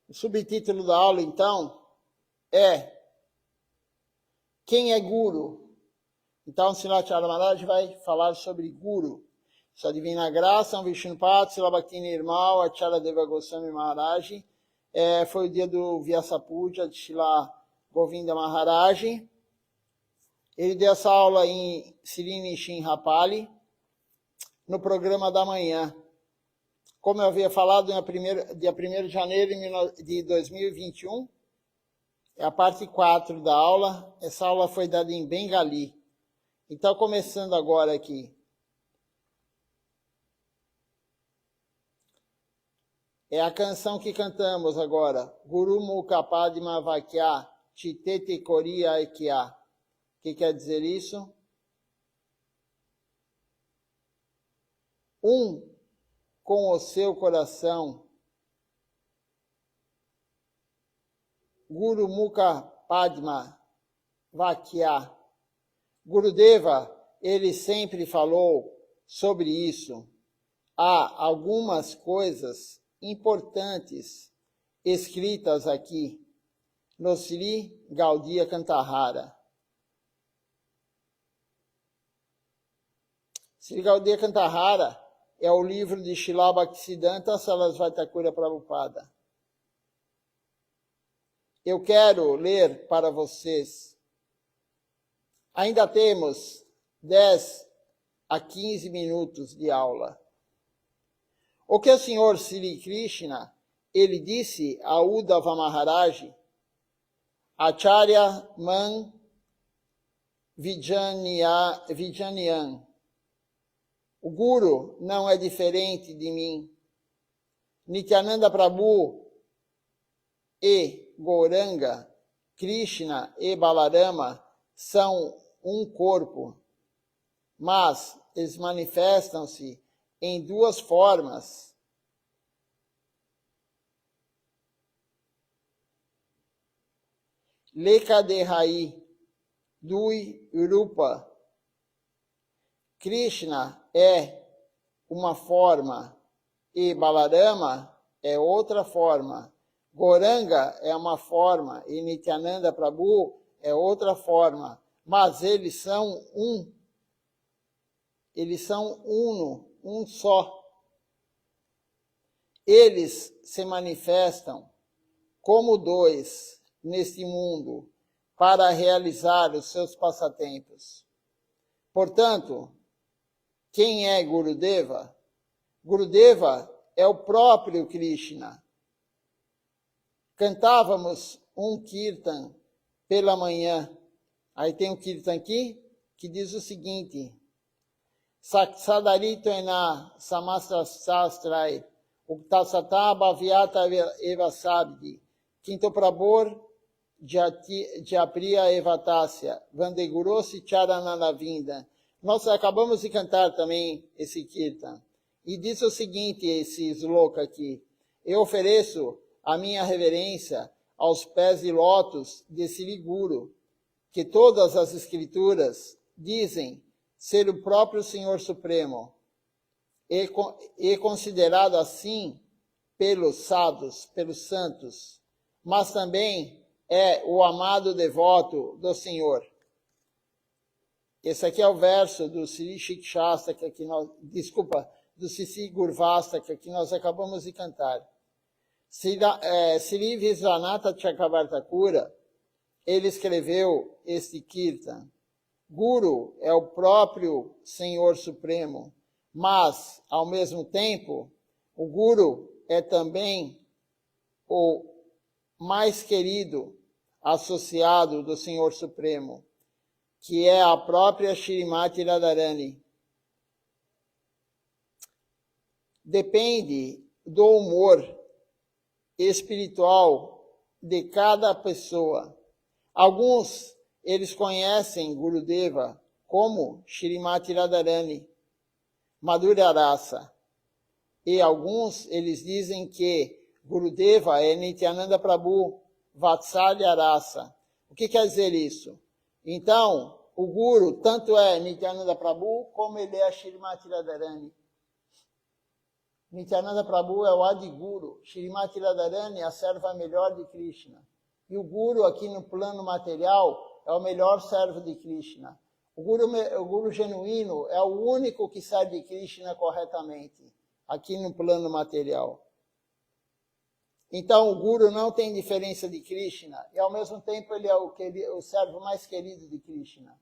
O subtítulo da aula, então, é Quem é Guru? Então, Srila Acharya Maharaj vai falar sobre Guru. Sua Divina Graça, Vishnupada, Srila Bhakti Nirmal, Acharya Deva Goswami Maharaj. Foi o dia do Vyasa Puja de Srila Govinda Maharaj. Ele deu essa aula em Sri Nishinrapali, no programa da manhã. Como eu havia falado, dia 1º de janeiro de 2021, é a parte 4 da aula. Essa aula foi dada em Bengali. Então, começando agora aqui. É a canção que cantamos agora. Guru Mukha Padma Vakya Chitete Koriya Ekya. O que quer dizer isso? Com o seu coração. Guru Mukha Padma Vakya. Gurudeva, ele sempre falou sobre isso. Há algumas coisas importantes escritas aqui no Sri Gaudiya Kantahara. Sri Gaudiya Kantahara é o livro de Srila Bhaktisiddhanta Sarasvati Thakura Prabhupada. Eu quero ler para vocês. Ainda temos 10 a 15 minutos de aula. O que o Senhor Sri Krishna, ele disse a Uddhava Maharaj, Acharya Man Vijnanyan. O Guru não é diferente de mim. Nityananda Prabhu e Gauranga, Krishna e Balarama são um corpo, mas eles manifestam-se em duas formas. Lekadehai, Dui Rupa. Krishna é uma forma e Balarama é outra forma. Gauranga é uma forma e Nityananda Prabhu é outra forma. Mas eles são um. Eles são uno, um só. Eles se manifestam como dois neste mundo para realizar os seus passatempos. Portanto, quem é Gurudeva? Gurudeva é o próprio Krishna. Cantávamos um kirtan pela manhã. Aí tem um kirtan aqui que diz o seguinte: Saksadarito ena samasta sastrai uktasata bhavyata eva sabdi quinto prabor japriya evatasya vandegurosi charananavinda. Nós acabamos de cantar também esse kirtan. E diz o seguinte, esse sloka aqui: eu ofereço a minha reverência aos pés de lótus desse Guru, que todas as escrituras dizem ser o próprio Senhor Supremo, e considerado assim pelos sadhus, pelos santos, mas também é o amado devoto do Senhor. Esse aqui é o verso do Sri Shikshastra, do Sri Gurvastaka, que nós acabamos de cantar. Sri Vishwanatha Chakravarti Thakura, ele escreveu este kirtan. Guru é o próprio Senhor Supremo, mas, ao mesmo tempo, o Guru é também o mais querido associado do Senhor Supremo, que é a própria Shrimati Radharani. Depende do humor espiritual de cada pessoa. Alguns, eles conhecem Gurudeva como Shrimati Radharani, Madhurya Rasa. E alguns, eles dizem que Gurudeva é Nityananda Prabhu, Vatsalya Rasa. O que quer dizer isso? Então, o Guru tanto é Nityananda Prabhu como ele é Shrimati Radharani. Nityananda Prabhu é o Adi Guru. Shrimati Radharani é a serva melhor de Krishna. E o Guru, aqui no plano material, é o melhor servo de Krishna. O Guru genuíno é o único que serve Krishna corretamente, aqui no plano material. Então, o Guru não tem diferença de Krishna, e ao mesmo tempo ele é o servo mais querido de Krishna.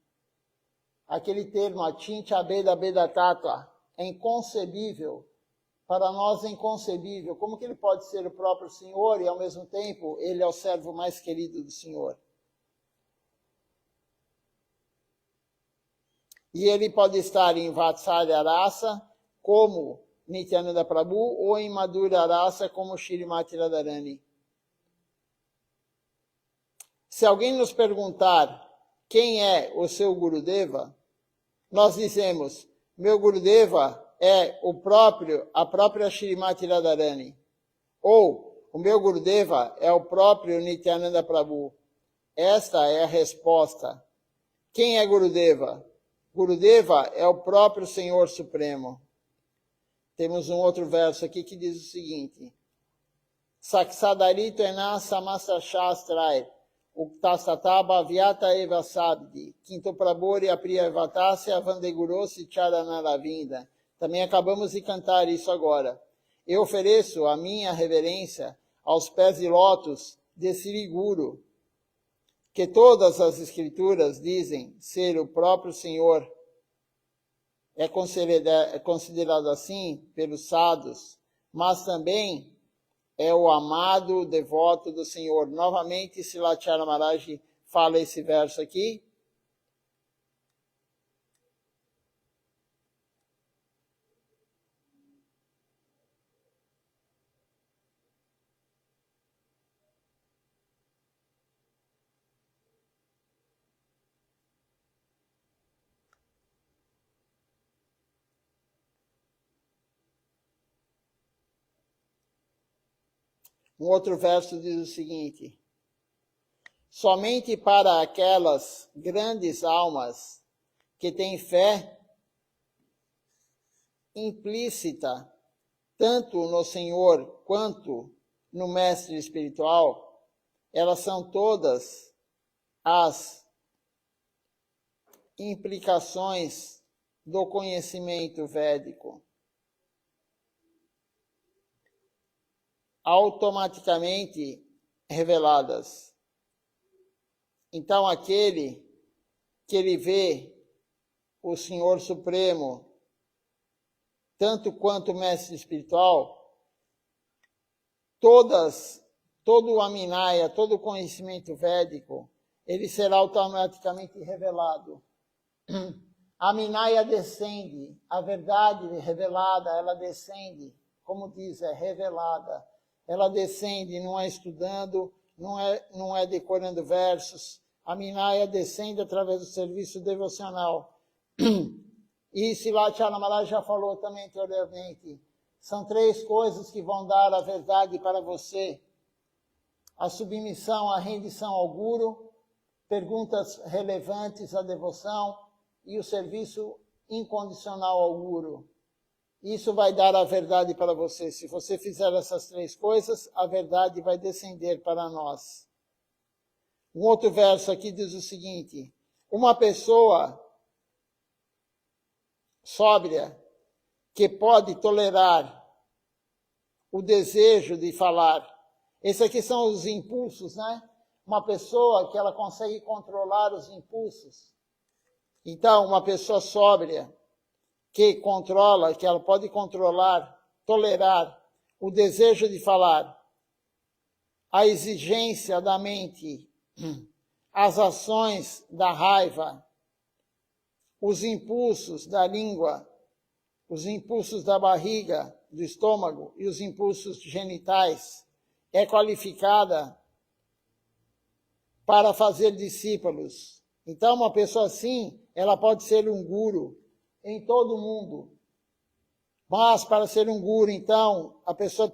Aquele termo, Achincha Beda Beda Tattva, é inconcebível. Para nós é inconcebível. Como que ele pode ser o próprio Senhor e, ao mesmo tempo, ele é o servo mais querido do Senhor? E ele pode estar em Vatsalya Rasa, como Nityananda Prabhu, ou em Madhura Rasa, como Shrimati Radharani. Se alguém nos perguntar quem é o seu Gurudeva, nós dizemos, meu Gurudeva é a própria Shrimati Radharani. Ou, o meu Gurudeva é o próprio Nityananda Prabhu. Esta é a resposta. Quem é Gurudeva? Gurudeva é o próprio Senhor Supremo. Temos um outro verso aqui que diz o seguinte. Saksadarito ena samasa shastrai uktasataba vyata eva sabdi quinto prabori apriyavatasya vandegurosi charanaravinda. Também acabamos de cantar isso agora. Eu ofereço a minha reverência aos pés de lótus desse Guru, que todas as escrituras dizem ser o próprio Senhor. É considerado assim pelos sadhus, mas também é o amado devoto do Senhor. Novamente, Srilacharya Maharaj fala esse verso aqui. Um outro verso diz o seguinte, somente para aquelas grandes almas que têm fé implícita, tanto no Senhor quanto no Mestre espiritual, elas são todas as implicações do conhecimento védico. Automaticamente reveladas. Então, aquele que ele vê o Senhor Supremo, tanto quanto o Mestre Espiritual, todo o Aminaya, todo o conhecimento védico, ele será automaticamente revelado. A Aminaya descende, a verdade revelada, ela descende, como diz, é revelada. Ela descende, não é estudando, não é decorando versos. A Aminaya descende através do serviço devocional. E Srilacharya Maharaj já falou também anteriormente, são 3 coisas que vão dar a verdade para você. A submissão, a rendição ao Guru, perguntas relevantes à devoção e o serviço incondicional ao Guru. Isso vai dar a verdade para você. Se você fizer essas 3 coisas, a verdade vai descender para nós. Um outro verso aqui diz o seguinte, uma pessoa sóbria que pode tolerar o desejo de falar. Esses aqui são os impulsos, né? Uma pessoa que ela consegue controlar os impulsos. Então, uma pessoa sóbria que controla, que ela pode controlar, tolerar o desejo de falar, a exigência da mente, as ações da raiva, os impulsos da língua, os impulsos da barriga, do estômago e os impulsos genitais, é qualificada para fazer discípulos. Então, uma pessoa assim, ela pode ser um guru em todo o mundo. Mas, para ser um guru, então, a pessoa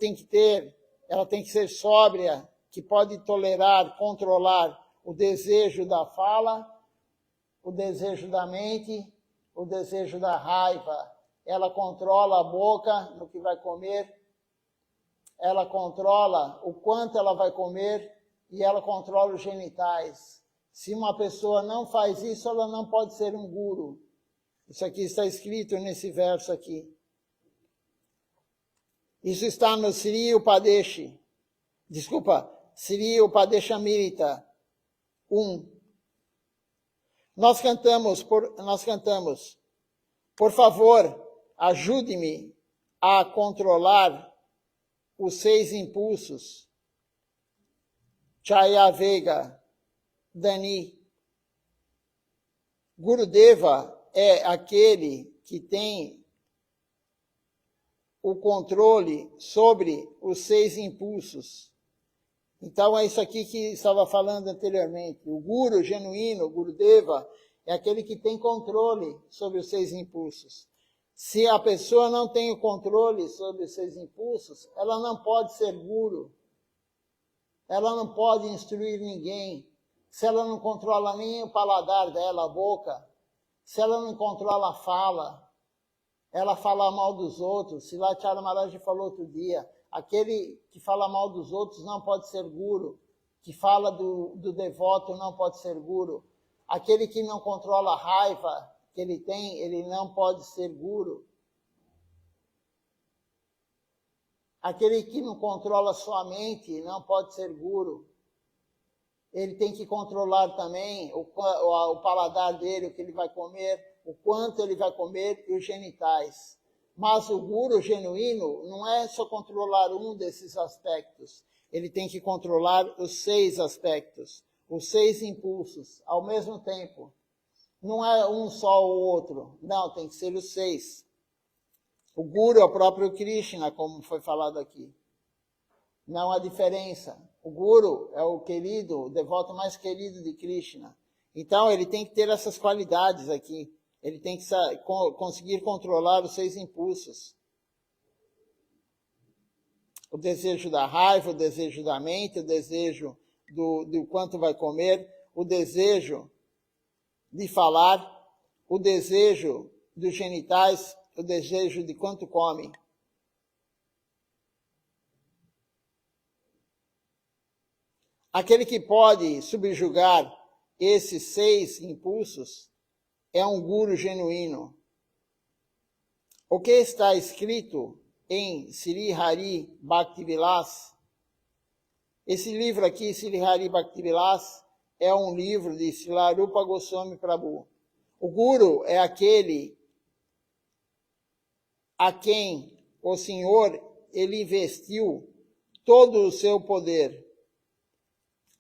ela tem que ser sóbria, que pode tolerar, controlar o desejo da fala, o desejo da mente, o desejo da raiva, ela controla a boca no que vai comer, ela controla o quanto ela vai comer e ela controla os genitais. Se uma pessoa não faz isso, ela não pode ser um guru. Isso aqui está escrito nesse verso aqui. Isso está no Sri Upadeshi. Desculpa, Sri Upadeshamrita 1. Nós cantamos, por favor, ajude-me a controlar os 6 impulsos. Chaya Vega, Dani. Gurudeva é aquele que tem o controle sobre os 6 impulsos. Então é isso aqui que estava falando anteriormente. O guru genuíno, o Gurudeva, é aquele que tem controle sobre os 6 impulsos. Se a pessoa não tem o controle sobre os 6 impulsos, ela não pode ser guru. Ela não pode instruir ninguém. Se ela não controla nem o paladar dela, a boca, se ela não controla a fala, ela fala mal dos outros. Silachara Maharaj falou outro dia, aquele que fala mal dos outros não pode ser guru, que fala do devoto não pode ser guru. Aquele que não controla a raiva que ele tem, ele não pode ser guru. Aquele que não controla sua mente não pode ser guru. Ele tem que controlar também o paladar dele, o que ele vai comer, o quanto ele vai comer e os genitais. Mas o guru genuíno não é só controlar um desses aspectos. Ele tem que controlar os 6 aspectos, os 6 impulsos, ao mesmo tempo. Não é um só ou outro. Não, tem que ser os 6. O guru é o próprio Krishna, como foi falado aqui. Não há diferença. O guru é o querido, o devoto mais querido de Krishna. Então, ele tem que ter essas qualidades aqui. Ele tem que conseguir controlar os 6 impulsos. O desejo da raiva, o desejo da mente, o desejo do quanto vai comer, o desejo de falar, o desejo dos genitais, o desejo de quanto come. Aquele que pode subjugar esses 6 impulsos é um guru genuíno. O que está escrito em Sri Hari Bhaktivilas? Esse livro aqui, Sri Hari Bhaktivilas, é um livro de Srila Rupa Goswami Prabhu. O guru é aquele a quem o Senhor ele investiu todo o seu poder.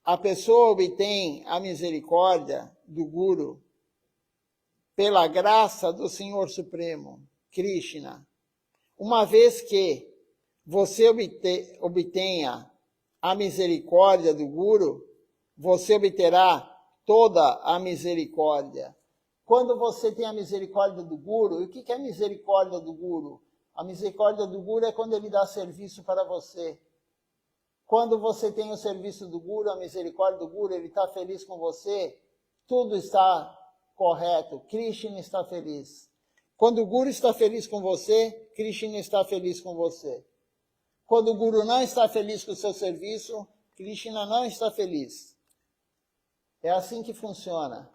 A pessoa obtém a misericórdia do guru pela graça do Senhor Supremo, Krishna. Uma vez que você obtenha a misericórdia do guru, você obterá toda a misericórdia. Quando você tem a misericórdia do guru, e o que é a misericórdia do guru? A misericórdia do guru é quando ele dá serviço para você. Quando você tem o serviço do guru, a misericórdia do guru, ele está feliz com você, tudo está correto, Krishna está feliz. Quando o guru está feliz com você, Krishna está feliz com você. Quando o guru não está feliz com o seu serviço, Krishna não está feliz. É assim que funciona.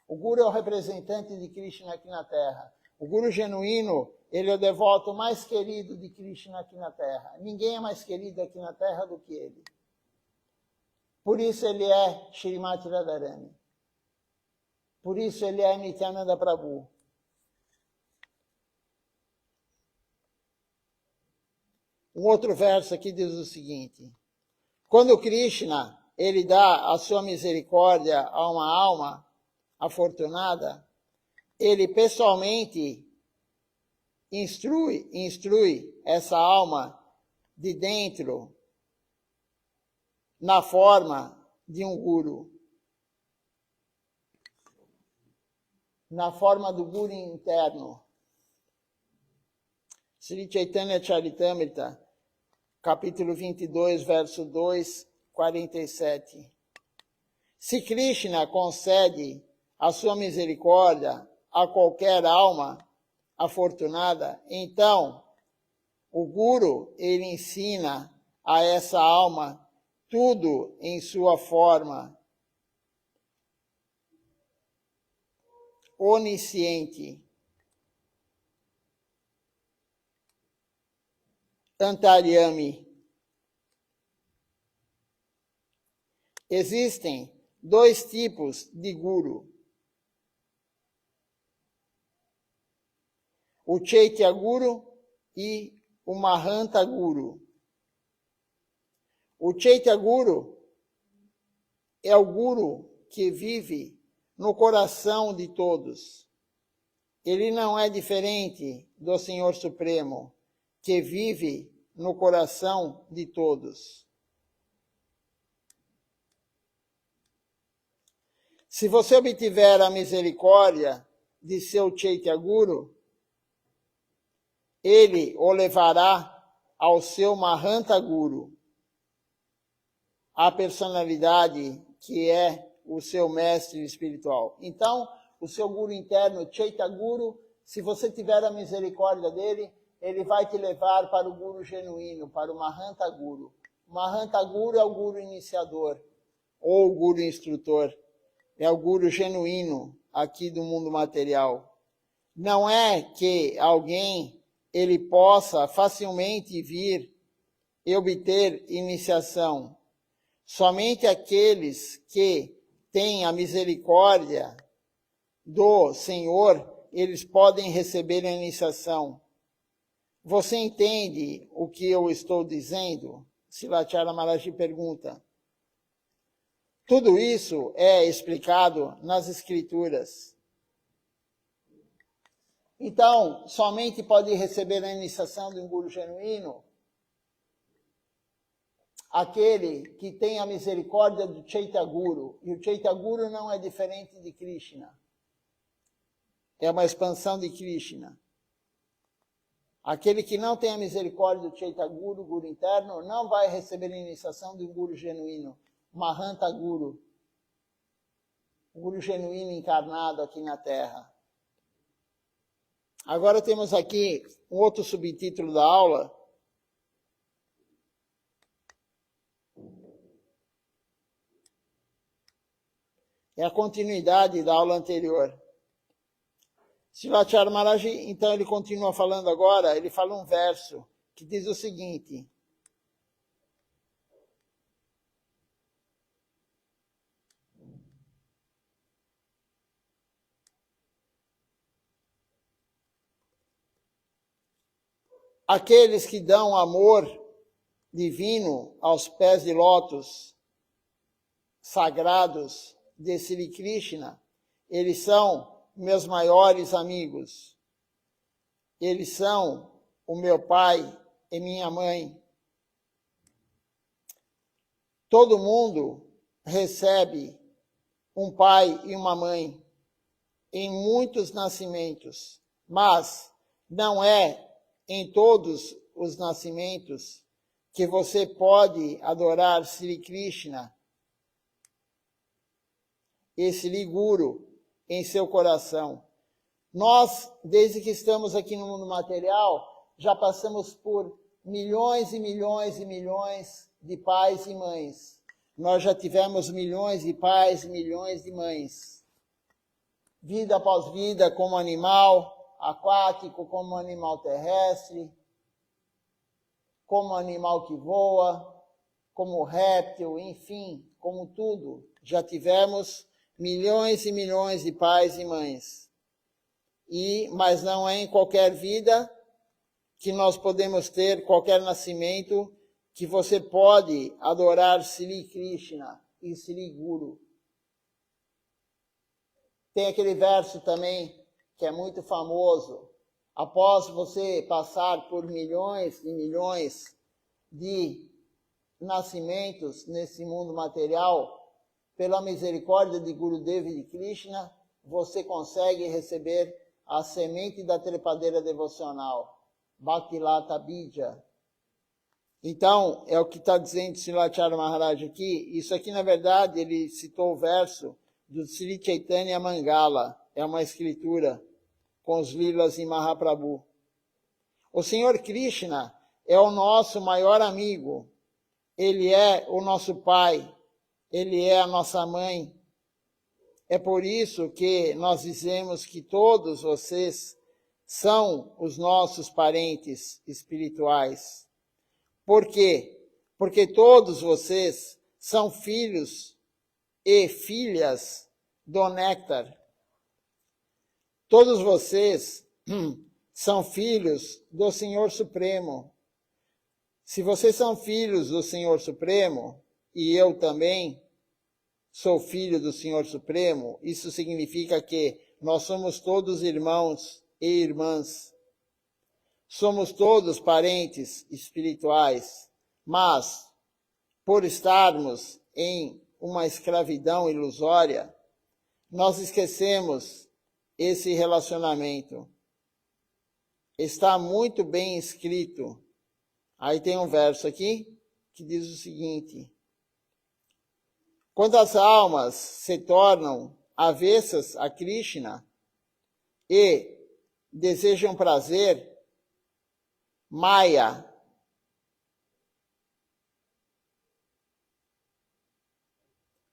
O guru é o representante de Krishna aqui na Terra. O guru genuíno, ele é o devoto mais querido de Krishna aqui na Terra. Ninguém é mais querido aqui na Terra do que ele. Por isso ele é Shrimati Radharani. Por isso ele é Nityananda Prabhu. Um outro verso aqui diz o seguinte: quando Krishna ele dá a sua misericórdia a uma alma afortunada, ele pessoalmente instrui essa alma de dentro na forma de um guru. Na forma do guru interno. Sri Chaitanya Charitamrita, capítulo 22, verso 2, 47. Se Krishna concede a sua misericórdia a qualquer alma, afortunada, então o Guru, ele ensina a essa alma tudo em sua forma onisciente. Antaryami. Existem dois tipos de Guru. O Chaitya Guru e o Mahanta Guru. O Chaitya Guru é o Guru que vive no coração de todos. Ele não é diferente do Senhor Supremo, que vive no coração de todos. Se você obtiver a misericórdia de seu Chaitya Guru, ele o levará ao seu Mahanta Guru, a personalidade que é o seu mestre espiritual. Então, o seu Guru interno, Chaitya Guru, se você tiver a misericórdia dele, ele vai te levar para o Guru genuíno, para o Mahanta Guru. O Mahanta Guru é o Guru iniciador, ou o Guru instrutor. É o Guru genuíno aqui do mundo material. Não é que alguém ele possa facilmente vir e obter iniciação. Somente aqueles que têm a misericórdia do Senhor, eles podem receber a iniciação. Você entende o que eu estou dizendo? Silachara Maharaj pergunta. Tudo isso é explicado nas Escrituras. Então, somente pode receber a iniciação de um Guru genuíno aquele que tem a misericórdia do Chaitya Guru. E o Chaitya Guru não é diferente de Krishna. É uma expansão de Krishna. Aquele que não tem a misericórdia do Chaitya Guru, Guru interno, não vai receber a iniciação de um Guru genuíno. Mahanta Guru. Um Guru genuíno encarnado aqui na Terra. Agora temos aqui um outro subtítulo da aula. É a continuidade da aula anterior. Silachara Maharaj, então, ele continua falando agora, ele fala um verso que diz o seguinte. Aqueles que dão amor divino aos pés de lótus sagrados de Sri Krishna, eles são meus maiores amigos. Eles são o meu pai e minha mãe. Todo mundo recebe um pai e uma mãe em muitos nascimentos, mas não é em todos os nascimentos que você pode adorar Sri Krishna e Sri Guru em seu coração. Nós, desde que estamos aqui no mundo material, já passamos por milhões e milhões e milhões de pais e mães. Nós já tivemos milhões de pais e milhões de mães. Vida após vida, como animal aquático, como animal terrestre, como animal que voa, como réptil, enfim, como tudo. Já tivemos milhões e milhões de pais e mães. Mas não é em qualquer vida que nós podemos ter qualquer nascimento que você pode adorar Sri Krishna e Sri Guru. Tem aquele verso também que é muito famoso. Após você passar por milhões e milhões de nascimentos nesse mundo material, pela misericórdia de Gurudeva e de Krishna, você consegue receber a semente da trepadeira devocional, Bhaktilata Bija. Então, é o que está dizendo Silachara Maharaj aqui. Isso aqui, na verdade, ele citou o verso do Sri Chaitanya Mangala. É uma escritura com os lilas em Mahaprabhu. O Senhor Krishna é o nosso maior amigo. Ele é o nosso pai. Ele é a nossa mãe. É por isso que nós dizemos que todos vocês são os nossos parentes espirituais. Por quê? Porque todos vocês são filhos e filhas do néctar. Todos vocês são filhos do Senhor Supremo. Se vocês são filhos do Senhor Supremo, e eu também sou filho do Senhor Supremo, isso significa que nós somos todos irmãos e irmãs. Somos todos parentes espirituais, mas por estarmos em uma escravidão ilusória, nós esquecemos esse relacionamento. Está muito bem escrito. Aí tem um verso aqui que diz o seguinte: quando as almas se tornam avessas a Krishna e desejam prazer, Maya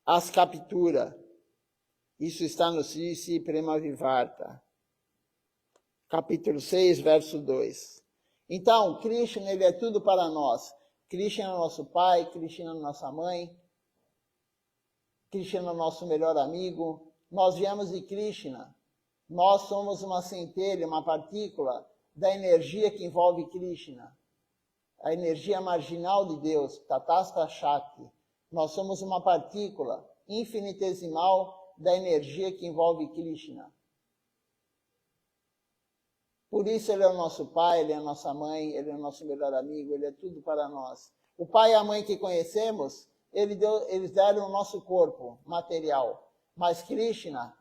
as captura. Isso está no Sri Prema-Vivarta, capítulo 6, verso 2. Então, Krishna, ele é tudo para nós. Krishna é nosso pai, Krishna é nossa mãe, Krishna é nosso melhor amigo. Nós viemos de Krishna. Nós somos uma centelha, uma partícula da energia que envolve Krishna. A energia marginal de Deus, Tatastha Shakti. Nós somos uma partícula infinitesimal da energia que envolve Krishna. Por isso ele é o nosso pai, ele é a nossa mãe, ele é o nosso melhor amigo, ele é tudo para nós. O pai e a mãe que conhecemos, eles deram o nosso corpo material, mas Krishna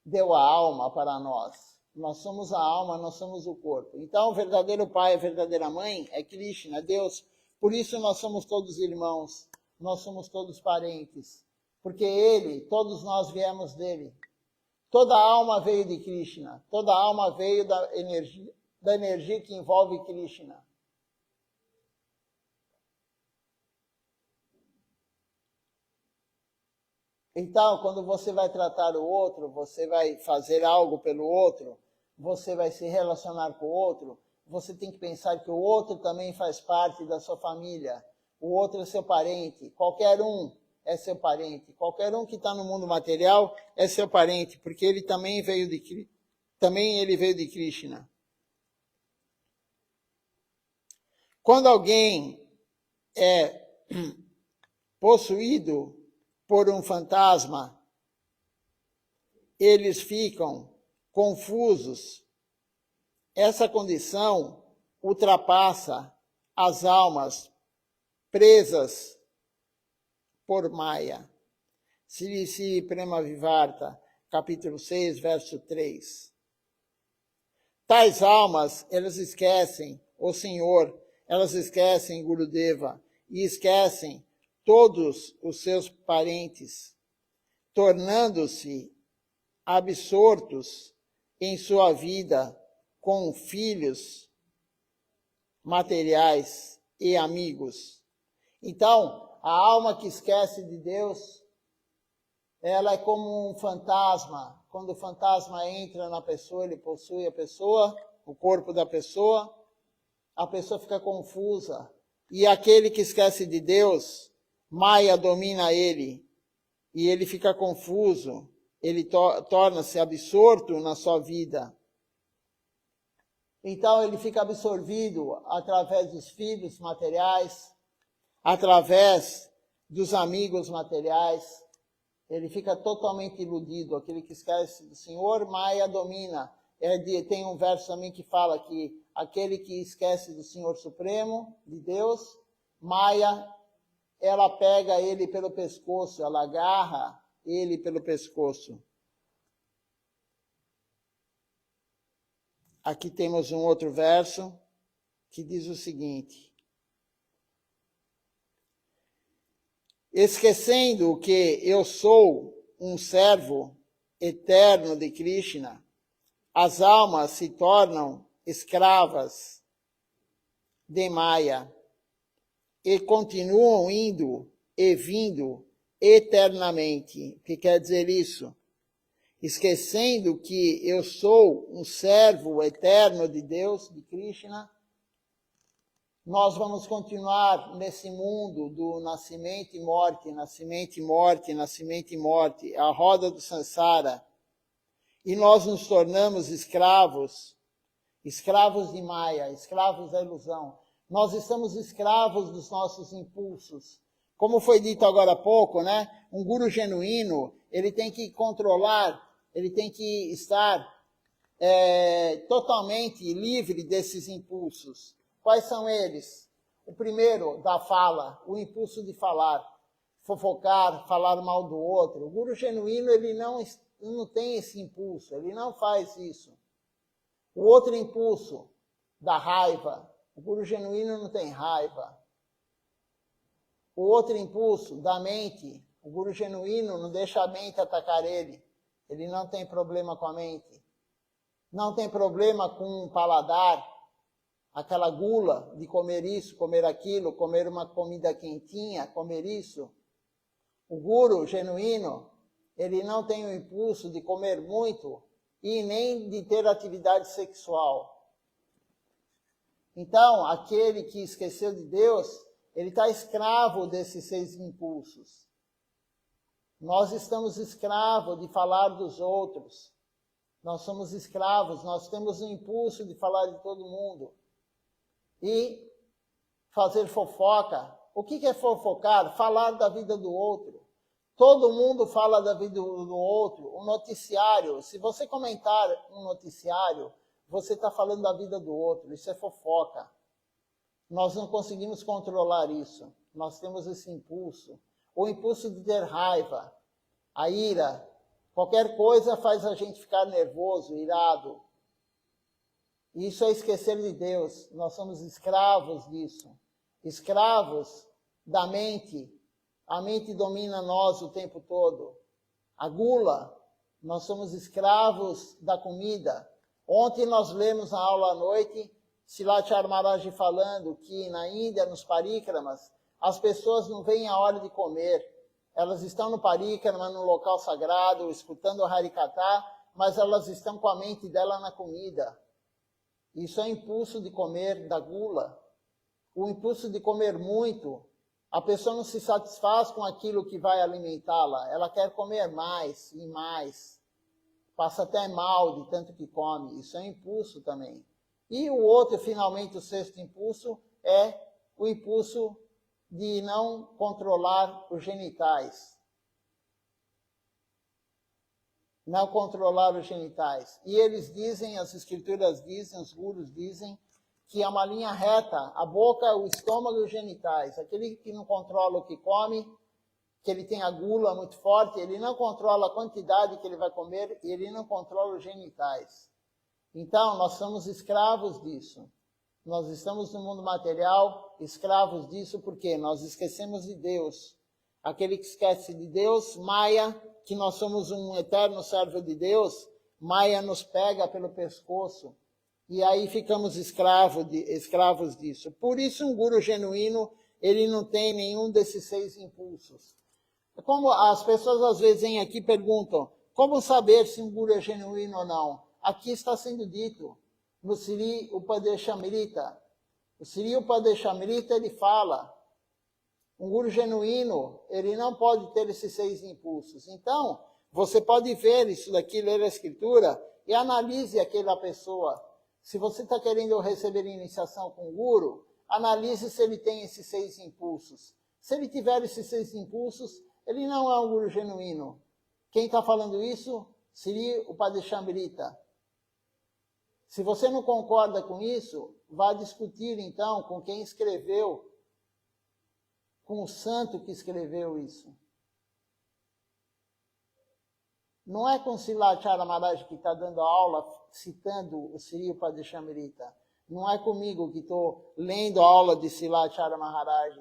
deu a alma para nós. Nós somos a alma, nós somos o corpo. Então, o verdadeiro pai, a verdadeira mãe é Krishna, Deus. Por isso nós somos todos irmãos, nós somos todos parentes, porque ele, todos nós viemos dele. Toda alma veio de Krishna, toda alma veio da energia que envolve Krishna. Então, quando você vai tratar o outro, você vai fazer algo pelo outro, você vai se relacionar com o outro, você tem que pensar que o outro também faz parte da sua família. O outro é seu parente, qualquer um é seu parente. Qualquer um que está no mundo material é seu parente, porque ele também veio de Krishna. Quando alguém é possuído por um fantasma, eles ficam confusos. Essa condição ultrapassa as almas presas por Maya. Sri Prema-Vivarta, capítulo 6, verso 3. Tais almas, elas esquecem o Senhor, elas esquecem Gurudeva e esquecem todos os seus parentes, tornando-se absortos em sua vida com filhos materiais e amigos. Então, a alma que esquece de Deus, ela é como um fantasma. Quando o fantasma entra na pessoa, ele possui a pessoa, o corpo da pessoa, a pessoa fica confusa. E aquele que esquece de Deus, Maya domina ele, e ele fica confuso, ele torna-se absorto na sua vida. Então ele fica absorvido através dos filhos materiais, através dos amigos materiais, ele fica totalmente iludido. Aquele que esquece do Senhor, Maya domina. Tem um verso também que fala que aquele que esquece do Senhor Supremo, de Deus, Maya, ela pega ele pelo pescoço, ela agarra ele pelo pescoço. Aqui temos um outro verso que diz o seguinte: esquecendo que eu sou um servo eterno de Krishna, as almas se tornam escravas de Maya e continuam indo e vindo eternamente. O que quer dizer isso? Esquecendo que eu sou um servo eterno de Deus, de Krishna, nós vamos continuar nesse mundo do nascimento e morte, nascimento e morte, nascimento e morte, a roda do Sansara, e nós nos tornamos escravos, escravos de Maya, escravos da ilusão. Nós estamos escravos dos nossos impulsos. Como foi dito agora há pouco, né? Um guru genuíno, ele tem que controlar, ele tem que estar totalmente livre desses impulsos. Quais são eles? O primeiro, da fala, o impulso de falar, fofocar, falar mal do outro. O guru genuíno, ele não tem esse impulso, ele não faz isso. O outro impulso, da raiva. O guru genuíno não tem raiva. O outro impulso, da mente. O guru genuíno não deixa a mente atacar ele. Ele não tem problema com a mente. Não tem problema com o paladar, aquela gula de comer isso, comer aquilo, comer uma comida quentinha, comer isso. O guru genuíno, ele não tem o impulso de comer muito e nem de ter atividade sexual. Então, aquele que esqueceu de Deus, ele está escravo desses 6 impulsos. Nós estamos escravos de falar dos outros. Nós somos escravos, nós temos o impulso de falar de todo mundo. E fazer fofoca. O que é fofocar? Falar da vida do outro. Todo mundo fala da vida do outro. O noticiário, se você comentar um noticiário, você está falando da vida do outro. Isso é fofoca. Nós não conseguimos controlar isso. Nós temos esse impulso. O impulso de ter raiva, a ira. Qualquer coisa faz a gente ficar nervoso, irado. Isso é esquecer de Deus. Nós somos escravos disso. Escravos da mente. A mente domina nós o tempo todo. A gula. Nós somos escravos da comida. Ontem nós lemos na aula à noite, Srila Maharaj falando que na Índia, nos parikramas, as pessoas não veem a hora de comer. Elas estão no parikrama, no local sagrado, escutando o Harikatha, mas elas estão com a mente dela na comida. Isso é impulso de comer, da gula. O impulso de comer muito. A pessoa não se satisfaz com aquilo que vai alimentá-la. Ela quer comer mais e mais. Passa até mal de tanto que come. Isso é impulso também. E o outro, finalmente, o 6º impulso, é o impulso de não controlar os genitais. Não controlar os genitais. E eles dizem, as escrituras dizem, os gurus dizem, que é uma linha reta, a boca, o estômago e os genitais. Aquele que não controla o que come, que ele tem a gula muito forte, ele não controla a quantidade que ele vai comer e ele não controla os genitais. Então, nós somos escravos disso. Nós estamos no mundo material, escravos disso, porque nós esquecemos de Deus. Aquele que esquece de Deus, Maya, que nós somos um eterno servo de Deus, Maya nos pega pelo pescoço. E aí ficamos escravos disso. Por isso, um guru genuíno, ele não tem nenhum desses 6 impulsos. Como as pessoas às vezes vêm aqui e perguntam, como saber se um guru é genuíno ou não? Aqui está sendo dito, no Sri Upadeshamrita. O Sri Upadeshamrita, ele fala, um guru genuíno, ele não pode ter esses 6 impulsos. Então, você pode ver isso daqui, ler a escritura, e analise aquela pessoa. Se você está querendo receber iniciação com o guru, analise se ele tem esses 6 impulsos. Se ele tiver esses 6 impulsos, ele não é um guru genuíno. Quem está falando isso? Sri Upadeshamrita. Se você não concorda com isso, vá discutir então com quem escreveu, com o santo que escreveu isso. Não é com Srila Maharaj que está dando aula, citando o Sri Upadeshamrita. Não é comigo que estou lendo a aula de Srila Maharaj.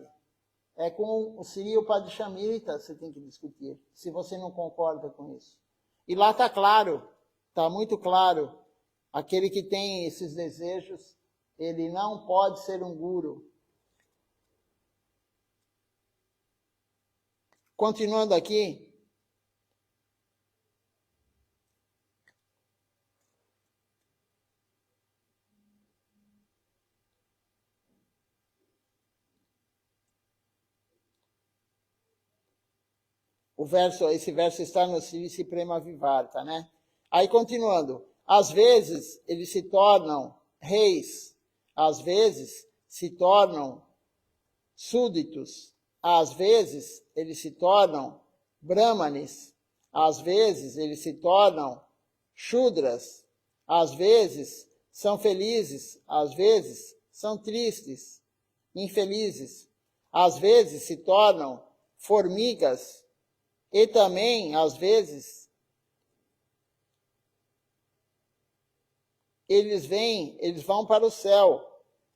É com o Sri Upadeshamrita que você tem que discutir, se você não concorda com isso. E lá está claro, está muito claro, Aquele que tem esses desejos, ele não pode ser um guru. Continuando aqui, esse verso está no Sri Prema Vivarta, né? Aí continuando, às vezes eles se tornam reis, às vezes se tornam súditos, às vezes eles se tornam brahmanes, às vezes eles se tornam shudras, às vezes são felizes, às vezes são tristes, infelizes, às vezes se tornam formigas e também, às vezes, eles vão para o céu,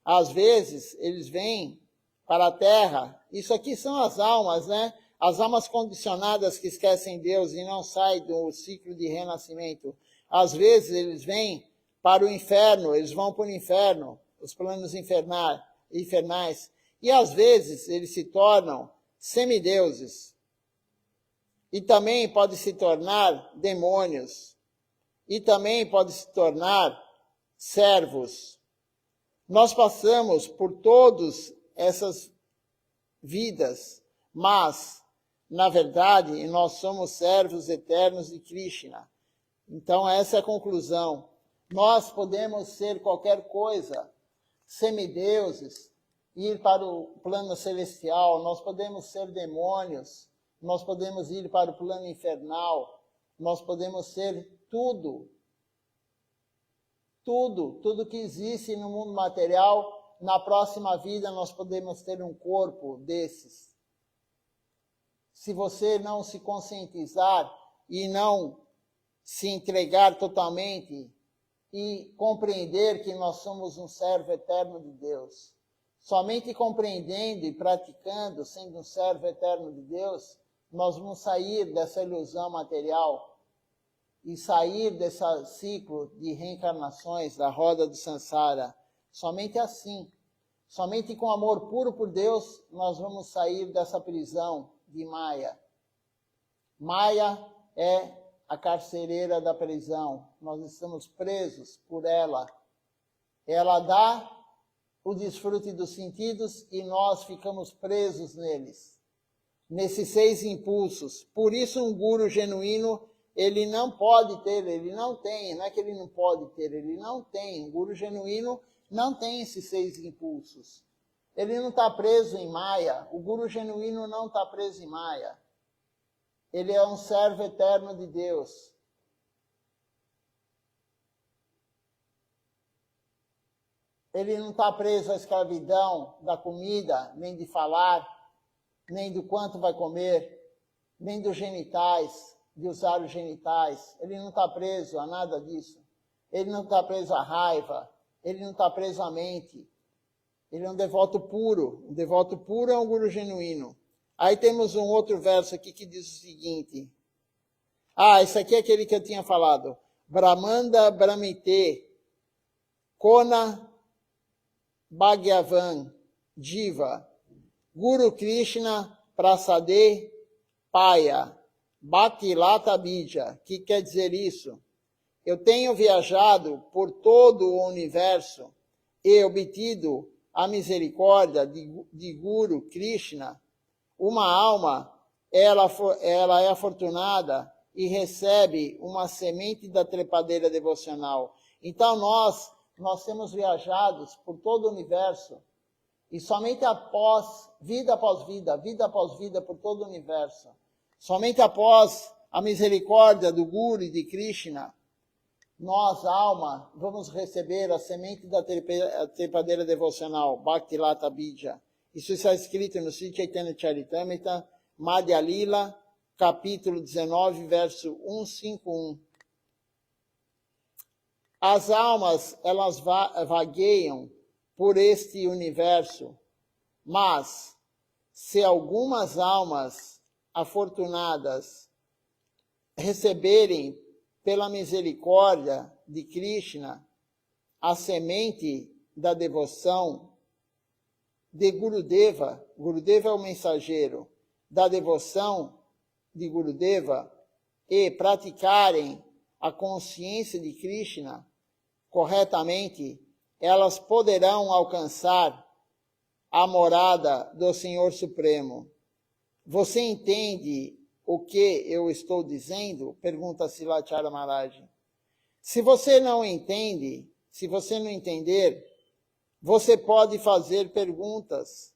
às vezes eles vêm para a terra. Isso aqui são as almas, né? As almas condicionadas que esquecem Deus e não saem do ciclo de renascimento. Às vezes eles vêm para o inferno, eles vão para o inferno, os planos infernais. E às vezes eles se tornam semideuses. E também pode se tornar demônios. E também pode se tornar servos. Nós passamos por todas essas vidas, mas, na verdade, nós somos servos eternos de Krishna. Então, essa é a conclusão. Nós podemos ser qualquer coisa, semideuses, ir para o plano celestial, nós podemos ser demônios, nós podemos ir para o plano infernal, nós podemos ser tudo. Tudo que existe no mundo material, na próxima vida nós podemos ter um corpo desses. Se você não se conscientizar e não se entregar totalmente e compreender que nós somos um servo eterno de Deus, somente compreendendo e praticando, sendo um servo eterno de Deus, nós vamos sair dessa ilusão material e sair desse ciclo de reencarnações, da roda do Sansara. Somente assim, somente com amor puro por Deus, nós vamos sair dessa prisão de Maya. Maya é a carcereira da prisão. Nós estamos presos por ela. Ela dá o desfrute dos sentidos e nós ficamos presos neles, nesses 6 impulsos. Por isso um guru genuíno, ele não pode ter, ele não tem, não é que ele não pode ter, ele não tem. Um guru genuíno não tem esses 6 impulsos. Ele não está preso em Maya, o guru genuíno não está preso em Maya. Ele é um servo eterno de Deus. Ele não está preso à escravidão da comida, nem de falar, nem do quanto vai comer, nem dos genitais, de usar os genitais. Ele não está preso a nada disso. Ele não está preso à raiva, ele não está preso à mente. Ele é um devoto puro. Um devoto puro é um guru genuíno. Aí temos um outro verso aqui que diz o seguinte. Esse aqui é aquele que eu tinha falado. Brahmanda Brahmite, Kona Bhagavan, Jiva, Guru Krishna Prasade Paya, Bhaktilata Bija. O que quer dizer isso? Eu tenho viajado por todo o universo e obtido a misericórdia de Guru Krishna. Uma alma, ela é afortunada e recebe uma semente da trepadeira devocional. Então nós temos viajados por todo o universo e somente após vida após vida por todo o universo, somente após a misericórdia do Guru e de Krishna, nós, alma, vamos receber a semente da trepadeira devocional, Bhaktilata Bija. Isso está escrito no Sri Chaitanya Charitamrita, Madhya Lila, capítulo 19, verso 151. As almas, elas vagueiam por este universo, mas se algumas almas afortunadas receberem pela misericórdia de Krishna, a semente da devoção de Gurudeva, Gurudeva é o mensageiro, da devoção de Gurudeva, e praticarem a consciência de Krishna corretamente, elas poderão alcançar a morada do Senhor Supremo. Você entende o que eu estou dizendo? Pergunta Silachara Maharaj. Se você não entende, se você não entender, você pode fazer perguntas.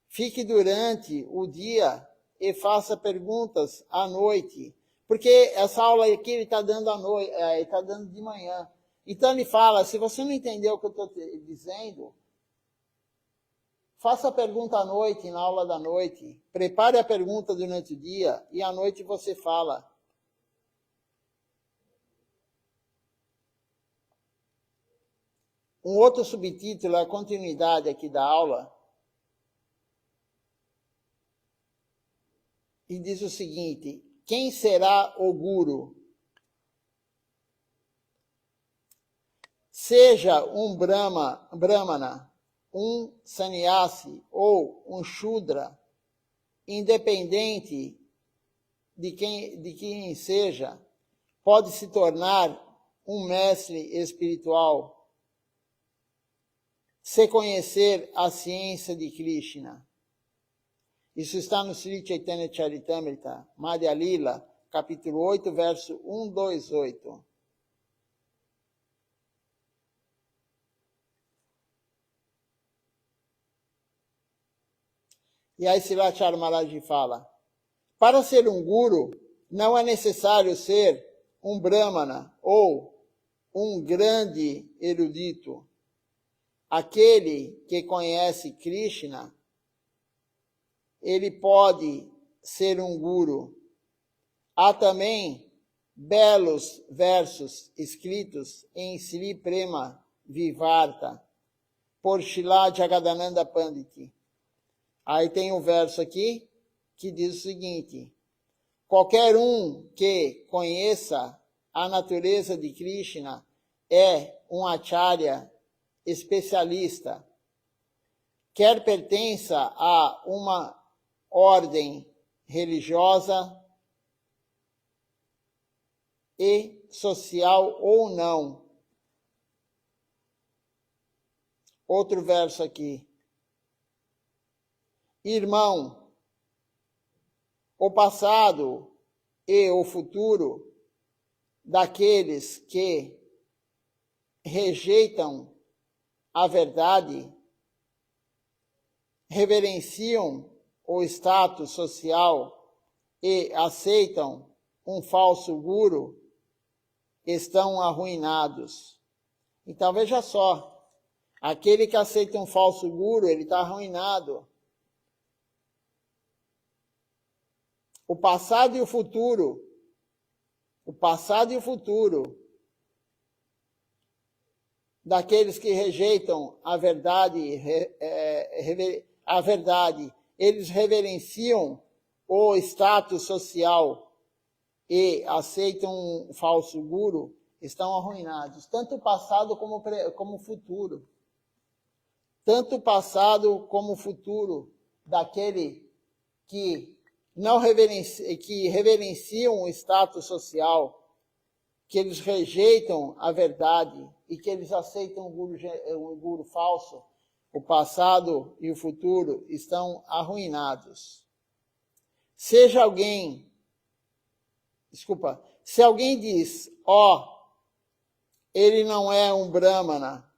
Fique durante o dia e faça perguntas à noite. Porque essa aula aqui ele está dando à noite, ele está dando de manhã. Então ele fala, se você não entendeu o que eu estou dizendo, faça a pergunta à noite, na aula da noite. Prepare a pergunta durante o dia e à noite você fala. Um outro subtítulo é a continuidade aqui da aula. E diz o seguinte, quem será o Guru? Seja um Brahmana, um sannyasi ou um Shudra, independente de quem seja, pode se tornar um mestre espiritual se conhecer a ciência de Krishna. Isso está no Sri Chaitanya Charitamrita, Madhya Lila, capítulo 8, verso 128. E aí Silachara Maharaj fala, para ser um guru, não é necessário ser um brahmana ou um grande erudito. Aquele que conhece Krishna, ele pode ser um guru. Há também belos versos escritos em Sri Prema Vivarta, por Srila Jagadananda Pandit. Aí tem um verso aqui que diz o seguinte, qualquer um que conheça a natureza de Krishna é um acharya especialista, quer pertença a uma ordem religiosa e social ou não. Outro verso aqui. Irmão, o passado e o futuro daqueles que rejeitam a verdade, reverenciam o status social e aceitam um falso guru, estão arruinados. Então veja só, aquele que aceita um falso guru, ele está arruinado. O passado e o futuro daqueles que rejeitam a verdade, eles reverenciam o status social e aceitam um falso guru, estão arruinados, tanto o passado como o futuro. Tanto o passado como o futuro daquele que reverenciam o status social, que eles rejeitam a verdade e que eles aceitam o guru falso, o passado e o futuro estão arruinados. Se alguém diz, ele não é um brahmana,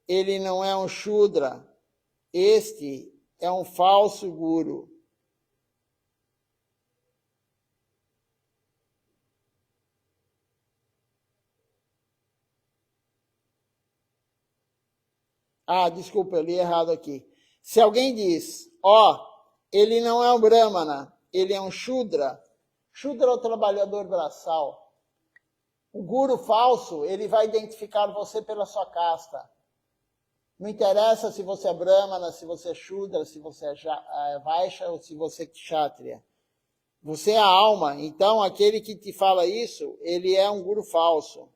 ele não é um shudra, este é um falso guru. Desculpa, eu li errado aqui. Se alguém diz, ele não é um brahmana, ele é um shudra. Shudra é o trabalhador braçal. O guru falso, ele vai identificar você pela sua casta. Não interessa se você é brahmana, se você é shudra, se você é vaishya ou se você é kshatriya. Você é a alma, então aquele que te fala isso, ele é um guru falso.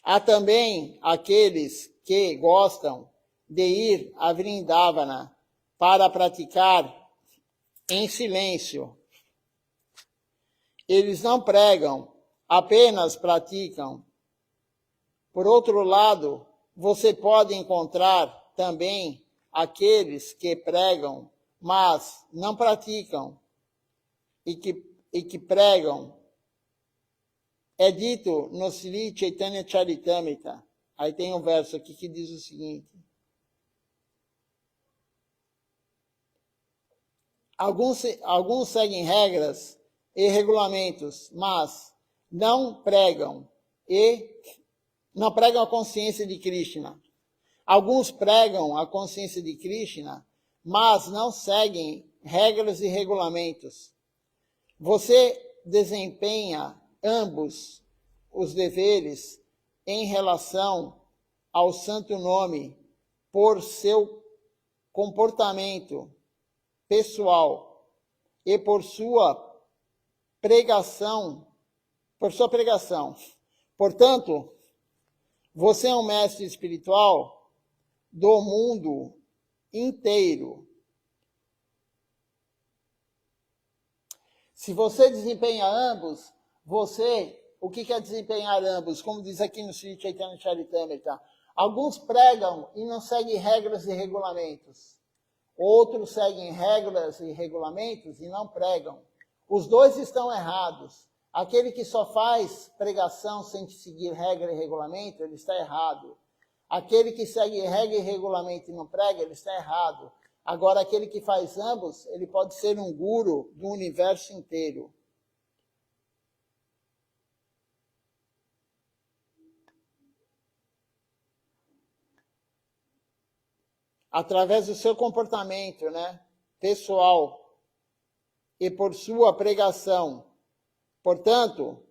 Há também aqueles que gostam de ir a Vrindavana para praticar em silêncio. Eles não pregam, apenas praticam. Por outro lado, você pode encontrar também aqueles que pregam, mas não praticam, e que pregam. É dito no Sri Chaitanya Charitamrita. Aí tem um verso aqui que diz o seguinte: alguns seguem regras e regulamentos, mas não pregam a consciência de Krishna. Alguns pregam a consciência de Krishna, mas não seguem regras e regulamentos. Você desempenha ambos os deveres em relação ao santo nome por seu comportamento pessoal e por sua pregação. Portanto, você é um mestre espiritual do mundo inteiro. Se você desempenha ambos, o que é desempenhar ambos? Como diz aqui no Sri Chaitanya Charitamrita, alguns pregam e não seguem regras e regulamentos. Outros seguem regras e regulamentos e não pregam. Os dois estão errados. Aquele que só faz pregação sem seguir regra e regulamento, ele está errado. Aquele que segue regra e regulamento e não prega, ele está errado. Agora, aquele que faz ambos, ele pode ser um guru do universo inteiro. Através do seu comportamento, pessoal e por sua pregação. Portanto,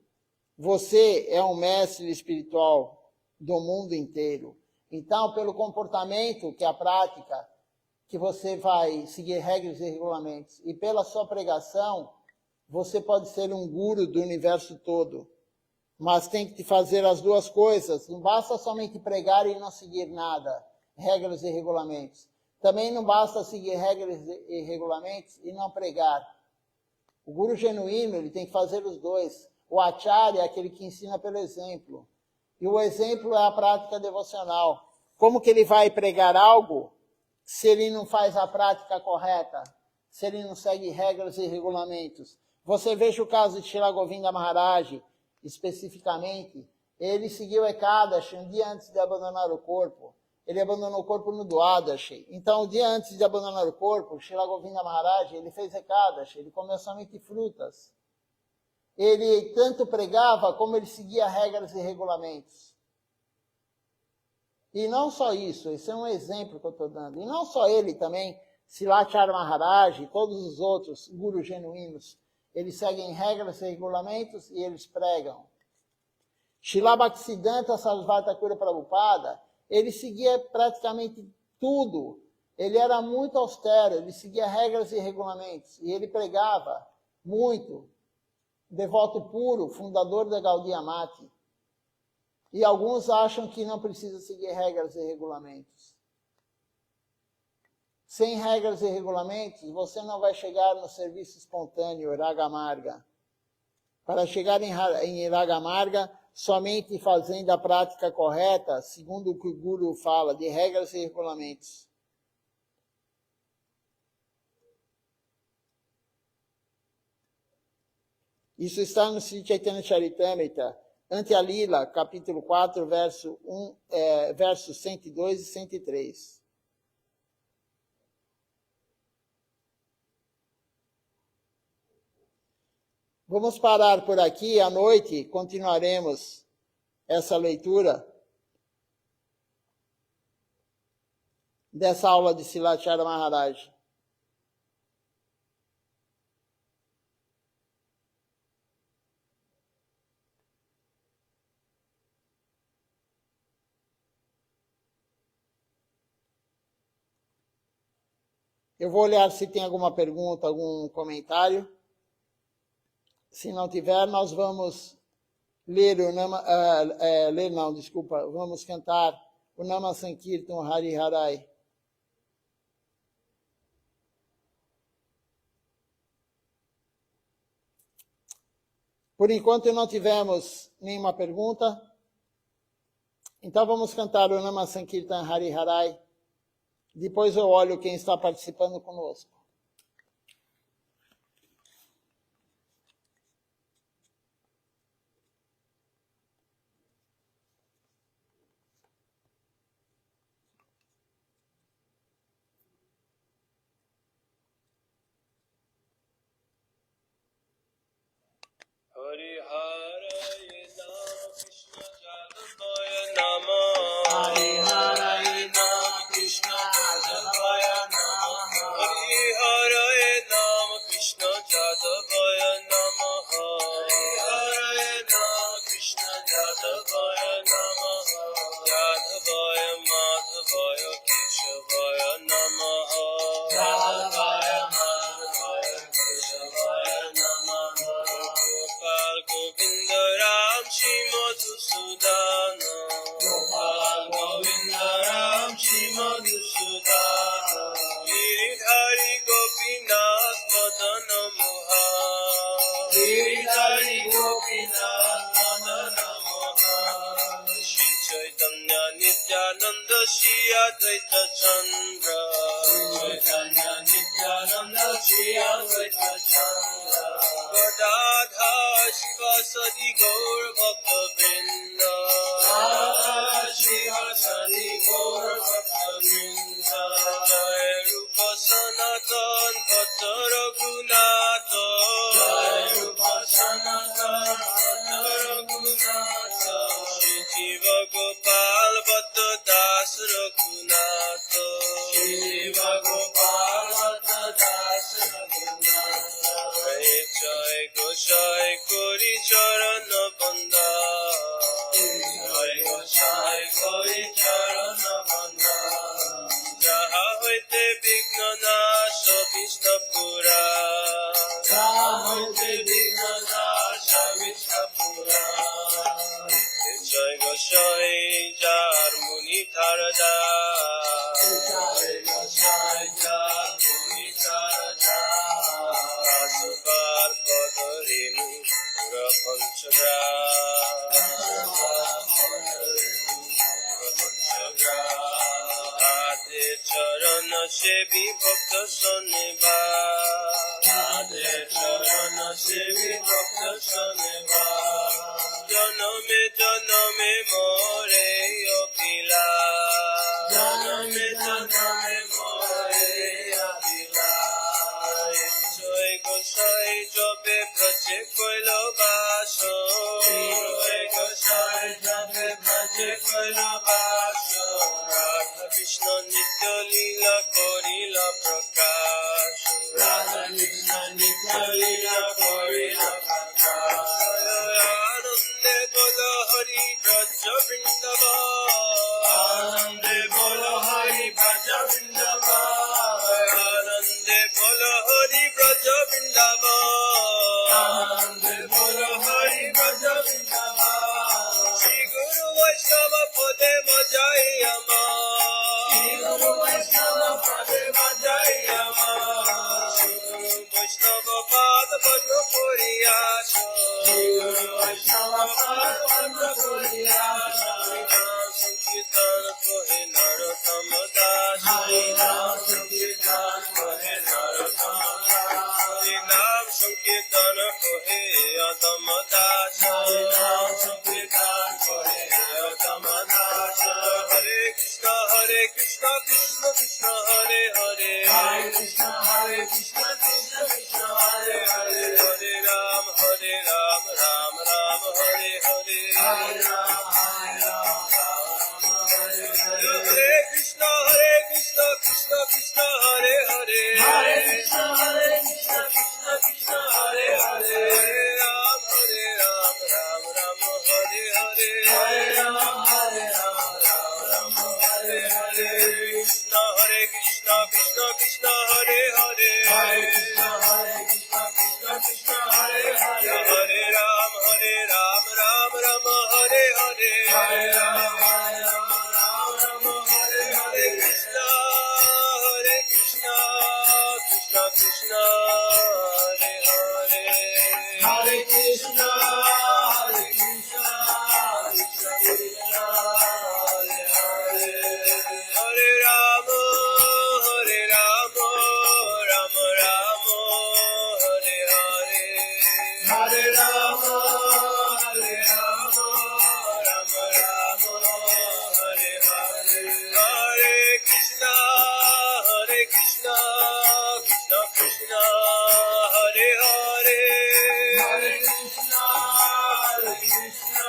você é um mestre espiritual do mundo inteiro. Então, pelo comportamento, que é a prática, que você vai seguir regras e regulamentos, e pela sua pregação, você pode ser um guru do universo todo. Mas tem que fazer as duas coisas. Não basta somente pregar e não seguir nada, regras e regulamentos. Também não basta seguir regras e regulamentos e não pregar. O guru genuíno, ele tem que fazer os dois. O acharya é aquele que ensina pelo exemplo. E o exemplo é a prática devocional. Como que ele vai pregar algo se ele não faz a prática correta? Se ele não segue regras e regulamentos? Você veja o caso de Srila Govinda Maharaj, especificamente. Ele seguiu Ekadashi um dia antes de abandonar o corpo. Ele abandonou o corpo no Dwadashi. Então, um dia antes de abandonar o corpo, Srila Govinda Maharaj, ele fez Ekadashi, ele comeu somente frutas. Ele tanto pregava como ele seguia regras e regulamentos. E não só isso, esse é um exemplo que eu estou dando. E não só ele também, Silachara Maharaj e todos os outros gurus genuínos, eles seguem regras e regulamentos e eles pregam. Srila Bhaktisiddhanta Sarasvati Thakura Prabhupada, ele seguia praticamente tudo. Ele era muito austero, ele seguia regras e regulamentos. E ele pregava muito. Devoto puro, fundador da Gaudiya Mati. E alguns acham que não precisa seguir regras e regulamentos. Sem regras e regulamentos, você não vai chegar no serviço espontâneo, Raga Marga. Para chegar em Raga Marga, somente fazendo a prática correta, segundo o que o Guru fala, de regras e regulamentos. Isso está no Sri Chaitanya Charitamrita, Antya-lila, capítulo 4, versos 102 e 103. Vamos parar por aqui, à noite continuaremos essa leitura dessa aula de Silachara Maharaj. Eu vou olhar se tem alguma pergunta, algum comentário. Se não tiver, nós vamos ler ler não, desculpa, vamos cantar o Nama Sankirtan Hari Harai. Por enquanto não tivemos nenhuma pergunta, então vamos cantar o Nama Sankirtan Hari Harai. Depois eu olho quem está participando conosco. Hari Harai Nama Krishna Jadavaya Nama Hari Harai Nama Krishna Jadavaya Nama Hari Harai Nama Krishna Jadavaya Nama Hari Harai Nama Krishna Jadavaya Nama Jadavaya Madhavaya Keshavaya Nama Jadavaya Madhavaya Keshavaya Nama Gopal Govinda Ram Shri Madhusudana Gopal Govinda Ram Shri Madhusudana Giridhari Gopinath Madana Mohan Giridhari Gopinath Madana Mohan Shri Chaitanya Nityananda Shri Advaita Chandra Shri Chaitanya Nityananda Shri Advaita Chandra Gadadha Shivasadi Gaur Bhakta Vrinda Gadadha Shivasadi Gaur Bhakta Vrinda Jai Rupa Sanatan Bhatta Raghunatha Jai Rupa Sanatan Bhatta Raghunatha Shri Jiva Gopal Bhatta Das Raghunatha Shri Jiva Gopal Bhatta Das Raghunatha Jai Goshai Kori Charana Banda Jai Goshai Kori Charana Banda Jaha Hoite Vigna Nasha Vishnapura Jaha Hoite Vigna Nasha Vishnapura Jai Goshai Jar Muni Tarada Jai Goshai Jar Muni Tarada Asvar Padarinu Pura Panchagra Ade Charana Sevi Bhakta Saneva Ade Charana Sevi Bhakta Saneva Janame Janame More Abhila Janame Janame More Abhila Jai Goshai Jobe Braje Koilo Baso Jai Goshai Jobe Braje Koilo Baso Radha Krishna Nitya Lila Korila Prakash Radha Krishna Nitya Lila Korila Prakash Anande Bola Hari Braja Vrindavan Anande Bola Hari Braja Vrindavan Anande Bola Hari Braja Vrindavan Anande Bola Hari Braja Vrindavan Shri Guru Vaishnava Pade Majai Ama Shri Guru Vaishnava Pade Majai Ama Shri Guru Vaishnava Pada Padma Puriyasha Shri Guru Vaishnava Pada Padma Puriyasha Sankirtan Kohe Narottama Das Hari Naam Sankirtan Kohe Narottama Das Hari Naam Sankirtan Kohe Adama Das Hari Naam Sankirtan Kohe Adama Das Hare Krishna Krishna Krishna Hare Hare Hare Krishna Krishna Krishna Hare Hare Hare Ram Ram Ram Hare Hare Hare Ram Hare Krishna Krishna Krishna Hare Hare Hare Krishna Krishna Krishna Hare Hare Hare Ram Ram Hare Hare Hare Ram Ram Hare Hare Krishna Krishna Krishna Hare Hare Hare Krishna Krishna Krishna Hare Hare Hare Ram Ram Krishna, Krishna Krishna, Hare Hare, Hare Krishna, Krishna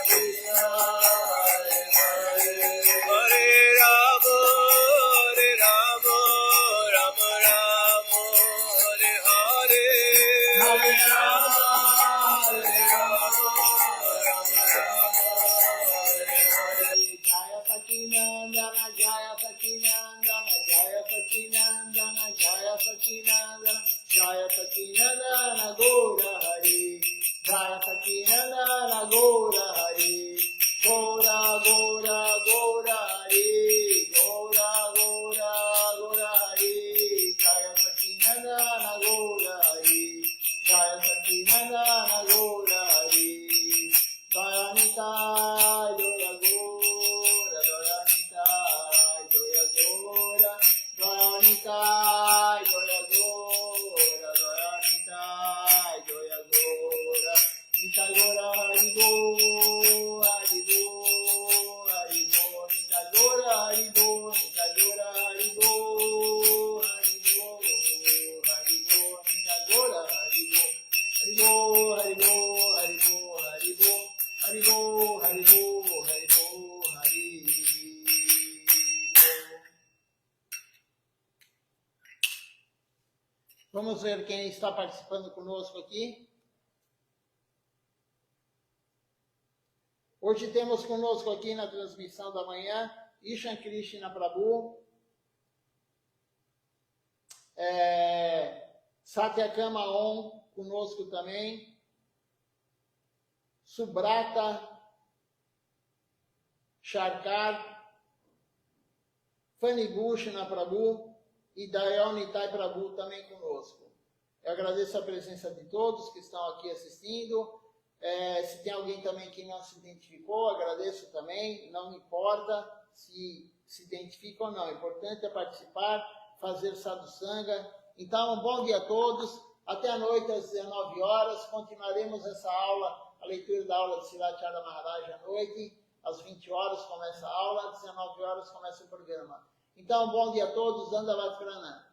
Krishna, Hare Hare, Hare Rama, Rama Rama, Hare Hare, Hare Rama, Rama Jaya Sacinandana, Jaya Sacinandana, Jaya Sacinandana, Jaya Sacinandana, Jaya Sacinandana, Gora Hari, Jaya Sacinandana, Gora Hari, Gora Gora Gora Hari, Gora Gora Gora Hari, Jaya Sacinandana, Gora Hari, Jaya Sacinandana, Gora Hari, Jaya Nitai, Jaya Gora, Jaya Nitai, Jaya Gora, Jaya Nitai, Jaya Gora, Jaya Nitai, Jaya Gora, Nitai Gora, Hari Bo, Hari Bo, Hari Bo, Nitai Gora, Hari Bo, Nitai Gora, Hari Bo, Hari Bo, Hari Bo, Nitai Gora, Hari Bo, Hari Bo, Hari Bo, Hari Bo, Hari Bo, Hari Bo, Hari Bo, Hari Bo, Hari Bo. Vamos ver quem está participando conosco aqui. Hoje temos conosco aqui na transmissão da manhã, Ishan Krishna Prabhu, Satyakama Om conosco também, Subrata, Sharkar, Fanny Bhushana Prabhu e Dayal Nitai Prabhu também conosco. Eu agradeço a presença de todos que estão aqui assistindo. Se tem alguém também que não se identificou, agradeço também, não me importa se identifica ou não, o importante é participar, fazer sadhusanga. Então, um bom dia a todos, até a noite às 19 horas, continuaremos essa aula, a leitura da aula de Sriracharya Maharaj à noite, às 20 horas começa a aula, às 19 horas começa o programa. Então, um bom dia a todos, Dandavat Pranam.